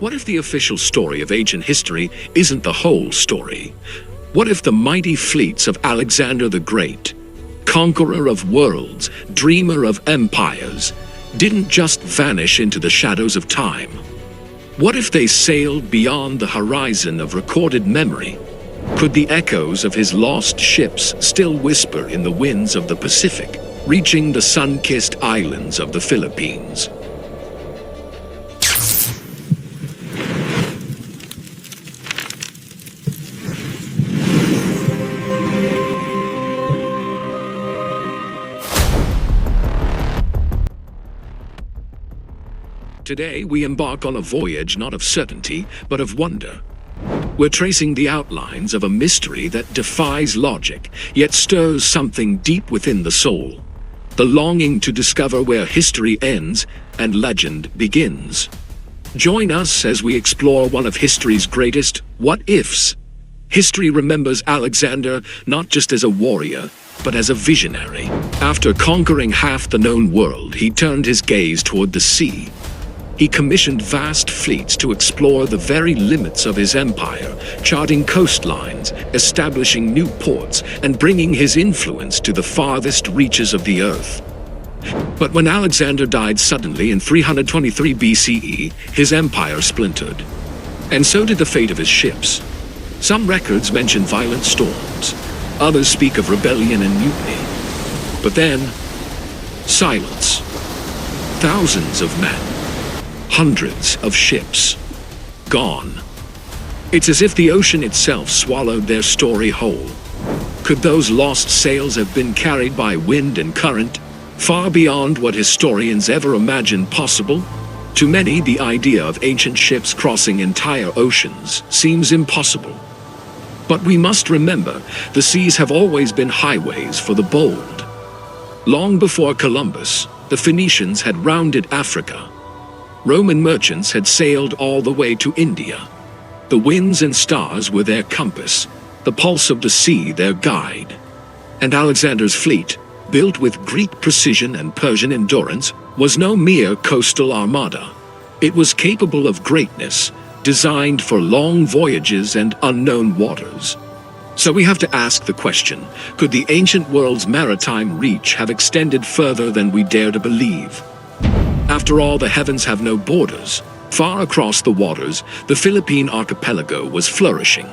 What if the official story of ancient history isn't the whole story? What if the mighty fleets of Alexander the Great, conqueror of worlds, dreamer of empires, didn't just vanish into the shadows of time? What if they sailed beyond the horizon of recorded memory? Could the echoes of his lost ships still whisper in the winds of the Pacific, reaching the sun-kissed islands of the Philippines? Today, we embark on a voyage not of certainty, but of wonder. We're tracing the outlines of a mystery that defies logic, yet stirs something deep within the soul. The longing to discover where history ends and legend begins. Join us as we explore one of history's greatest what-ifs. History remembers Alexander not just as a warrior, but as a visionary. After conquering half the known world, he turned his gaze toward the sea. He commissioned vast fleets to explore the very limits of his empire, charting coastlines, establishing new ports, and bringing his influence to the farthest reaches of the earth. But when Alexander died suddenly in 323 BCE, his empire splintered. And so did the fate of his ships. Some records mention violent storms, others speak of rebellion and mutiny. But then, silence. Thousands of men. Hundreds of ships. Gone. It's as if the ocean itself swallowed their story whole. Could those lost sails have been carried by wind and current, far beyond what historians ever imagined possible? To many, the idea of ancient ships crossing entire oceans seems impossible. But we must remember, the seas have always been highways for the bold. Long before Columbus, the Phoenicians had rounded Africa. Roman merchants had sailed all the way to India. The winds and stars were their compass, the pulse of the sea their guide. And Alexander's fleet, built with Greek precision and Persian endurance, was no mere coastal armada. It was capable of greatness, designed for long voyages and unknown waters. So we have to ask the question, could the ancient world's maritime reach have extended further than we dare to believe? After all, the heavens have no borders. Far across the waters, the Philippine archipelago was flourishing.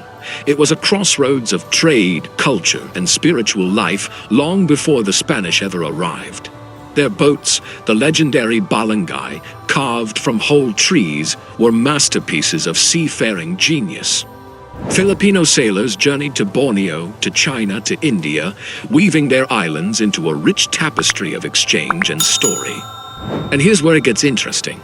It was a crossroads of trade, culture, and spiritual life long before the Spanish ever arrived. Their boats, the legendary balangay, carved from whole trees, were masterpieces of seafaring genius. Filipino sailors journeyed to Borneo, to China, to India, weaving their islands into a rich tapestry of exchange and story. And here's where it gets interesting.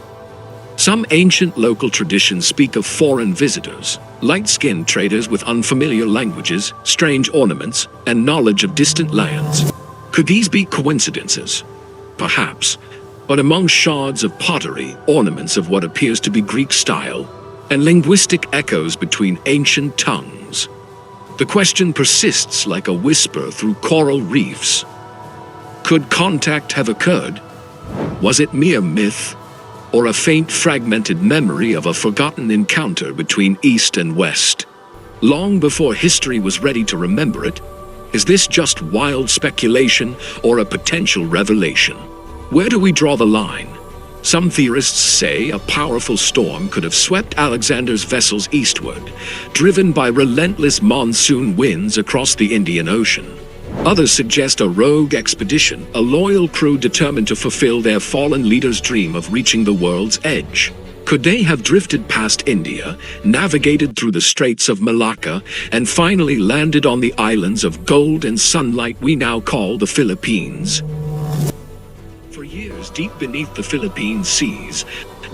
Some ancient local traditions speak of foreign visitors, light-skinned traders with unfamiliar languages, strange ornaments, and knowledge of distant lands. Could these be coincidences? Perhaps. But among shards of pottery, ornaments of what appears to be Greek style, and linguistic echoes between ancient tongues, the question persists like a whisper through coral reefs. Could contact have occurred? Was it mere myth, or a faint fragmented memory of a forgotten encounter between East and West? Long before history was ready to remember it, is this just wild speculation or a potential revelation? Where do we draw the line? Some theorists say a powerful storm could have swept Alexander's vessels eastward, driven by relentless monsoon winds across the Indian Ocean. Others suggest a rogue expedition, a loyal crew determined to fulfill their fallen leader's dream of reaching the world's edge. Could they have drifted past India, navigated through the Straits of Malacca, and finally landed on the islands of gold and sunlight we now call the Philippines? For years, deep beneath the Philippine seas,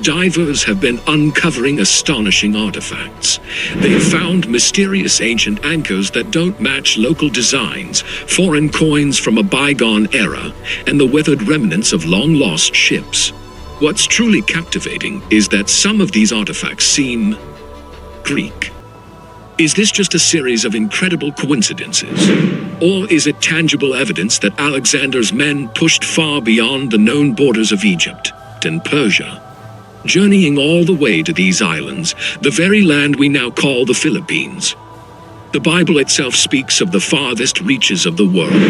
divers have been uncovering astonishing artifacts. They have found mysterious ancient anchors that don't match local designs, foreign coins from a bygone era, and the weathered remnants of long-lost ships. What's truly captivating is that some of these artifacts seem Greek. Is this just a series of incredible coincidences? Or is it tangible evidence that Alexander's men pushed far beyond the known borders of Egypt and Persia? journeying all the way to these islands, the very land we now call the Philippines. The Bible itself speaks of the farthest reaches of the world.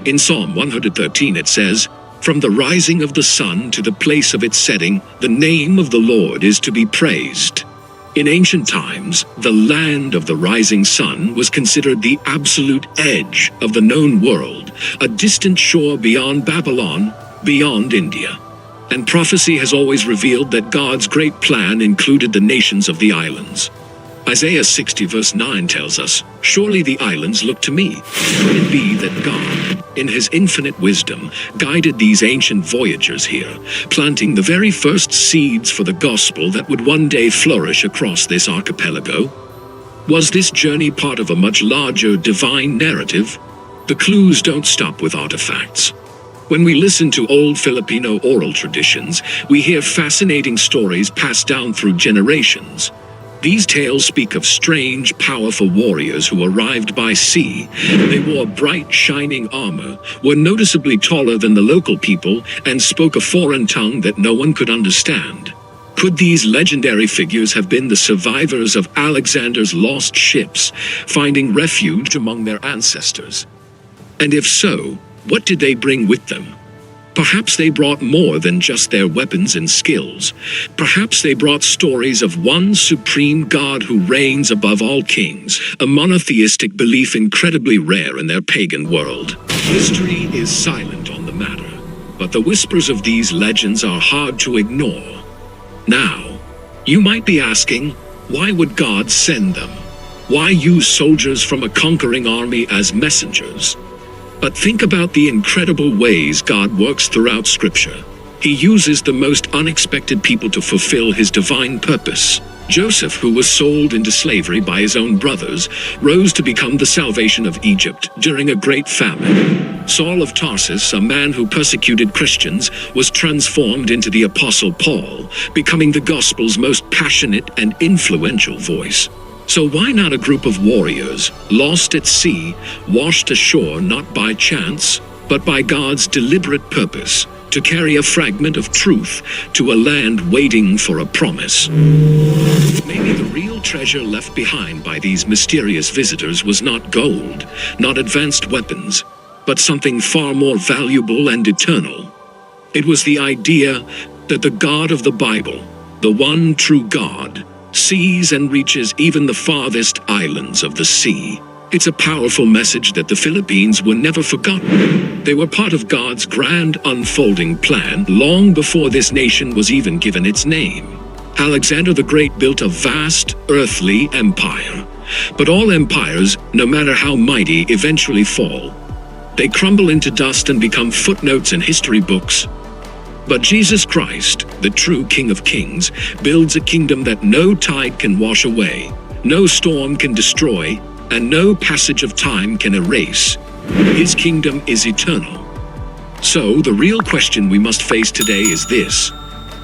In Psalm 113 it says, "From the rising of the sun to the place of its setting, the name of the Lord is to be praised." In ancient times, the land of the rising sun was considered the absolute edge of the known world, a distant shore beyond Babylon, beyond India. And prophecy has always revealed that God's great plan included the nations of the islands. Isaiah 60 verse 9 tells us, "Surely the islands look to me." Could it be that God, in his infinite wisdom, guided these ancient voyagers here, planting the very first seeds for the gospel that would one day flourish across this archipelago? Was this journey part of a much larger divine narrative? The clues don't stop with artifacts. When we listen to old Filipino oral traditions, we hear fascinating stories passed down through generations. These tales speak of strange, powerful warriors who arrived by sea. They wore bright, shining armor, were noticeably taller than the local people, and spoke a foreign tongue that no one could understand. Could these legendary figures have been the survivors of Alexander's lost ships, finding refuge among their ancestors? And if so, what did they bring with them? Perhaps they brought more than just their weapons and skills. Perhaps they brought stories of one supreme God who reigns above all kings, a monotheistic belief incredibly rare in their pagan world. History is silent on the matter, but the whispers of these legends are hard to ignore. Now, you might be asking, why would God send them? Why use soldiers from a conquering army as messengers? But think about the incredible ways God works throughout Scripture. He uses the most unexpected people to fulfill his divine purpose. Joseph, who was sold into slavery by his own brothers, rose to become the salvation of Egypt during a great famine. Saul of Tarsus, a man who persecuted Christians, was transformed into the Apostle Paul, becoming the gospel's most passionate and influential voice. So why not a group of warriors, lost at sea, washed ashore not by chance, but by God's deliberate purpose, to carry a fragment of truth to a land waiting for a promise? Maybe the real treasure left behind by these mysterious visitors was not gold, not advanced weapons, but something far more valuable and eternal. It was the idea that the God of the Bible, the one true God, sees and reaches even the farthest islands of the sea. It's a powerful message that the Philippines were never forgotten. They were part of God's grand unfolding plan long before this nation was even given its name. Alexander the Great built a vast, earthly empire. But all empires, no matter how mighty, eventually fall. They crumble into dust and become footnotes in history books. But Jesus Christ, the true King of Kings, builds a kingdom that no tide can wash away, no storm can destroy, and no passage of time can erase. His kingdom is eternal. So, the real question we must face today is this.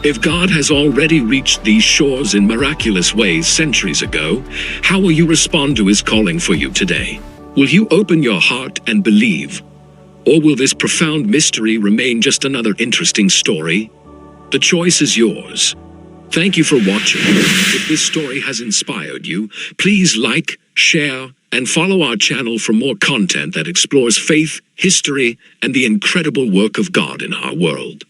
If God has already reached these shores in miraculous ways centuries ago, how will you respond to his calling for you today? Will you open your heart and believe? Or will this profound mystery remain just another interesting story? The choice is yours. Thank you for watching. If this story has inspired you, please like, share, and follow our channel for more content that explores faith, history, and the incredible work of God in our world.